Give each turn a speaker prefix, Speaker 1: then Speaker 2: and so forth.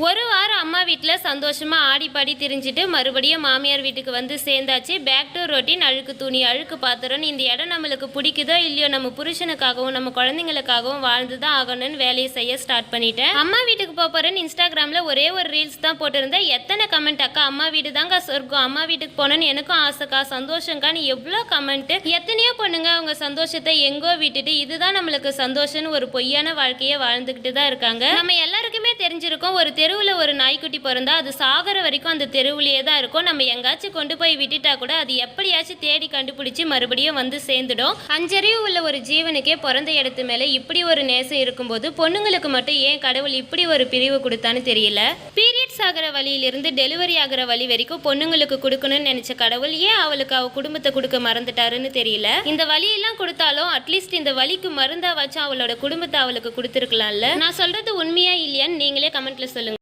Speaker 1: ஒரு வாரம் அம்மா வீட்டில் சந்தோஷமாக ஆடி பாடி திரிஞ்சிட்டு மறுபடியும் மாமியார் வீட்டுக்கு வந்து சேர்ந்தாச்சு. Back to routine. அழுக்கு துணி, அழுக்கு பாத்திரம். இந்த இடம் நம்மளுக்கு பிடிக்குதோ இல்லையோ, நம்ம புருஷனுக்காகவும் நம்ம குழந்தைங்களுக்காகவும் வாழ்ந்து தான் ஆகணும்னு வேலையை செய்ய ஸ்டார்ட் பண்ணிட்டேன். அம்மா வீட்டுக்கு போகிறேன்னு இன்ஸ்டாகிராமில் ஒரே ஒரு ரீல்ஸ் தான் போட்டிருந்தேன். எத்தனை கமெண்ட், அக்கா அம்மா வீடு தாங்க சொர்க்கம், அம்மா வீட்டுக்கு போனோன்னு எனக்கும் ஆசைக்கா, சந்தோஷங்கான்னு எவ்வளோ கமெண்ட். எத்தனையோ பொண்ணுங்க அவங்க சந்தோஷத்தை எங்கோ விட்டுட்டு இதுதான் நம்மளுக்கு சந்தோஷம்னு ஒரு பொய்யான வாழ்க்கையை வாழ்ந்துக்கிட்டு தான் இருக்காங்க. நம்ம எல்லாருக்குமே தெரிஞ்சிருக்கோம், ஒரு தெருவில் ஒரு நாய்க்குட்டி பிறந்தா அது சாகிற வரைக்கும் அந்த தெருவுலேயே தான் இருக்கும். நம்ம எங்காச்சும் கொண்டு போய் விட்டுட்டா கூட அது எப்படியாச்சும் தேடி கண்டுபிடிச்சி மறுபடியும் வந்து சேர்ந்துடும். அஞ்சறிவு உள்ள ஒரு ஜீவனுக்கே பிறந்த இடத்து மேலே இப்படி ஒரு நேசம் இருக்கும்போது பொண்ணுங்களுக்கு மட்டும் ஏன் கடவுள் இப்படி ஒரு பிரிவு கொடுத்தான்னு தெரியல. பீரியட்ஸ் ஆகிற வழியிலிருந்து டெலிவரி ஆகிற வழி வரைக்கும் பொண்ணுங்களுக்கு கொடுக்கணும்னு நினைச்ச கடவுள் ஏன் அவளுக்கு அவ குடும்பத்தை கொடுக்க மறந்துட்டாருன்னு தெரியல. இந்த வழியெல்லாம் கொடுத்தாலும் அட்லீஸ்ட் இந்த வலிக்கு மருந்தா வச்சு அவளோட குடும்பத்தை அவளுக்கு கொடுத்துருக்கலாம்ல. நான் சொல்றது உண்மையா இல்லையான்னு நீங்களே கமெண்ட்ல சொல்லுங்க.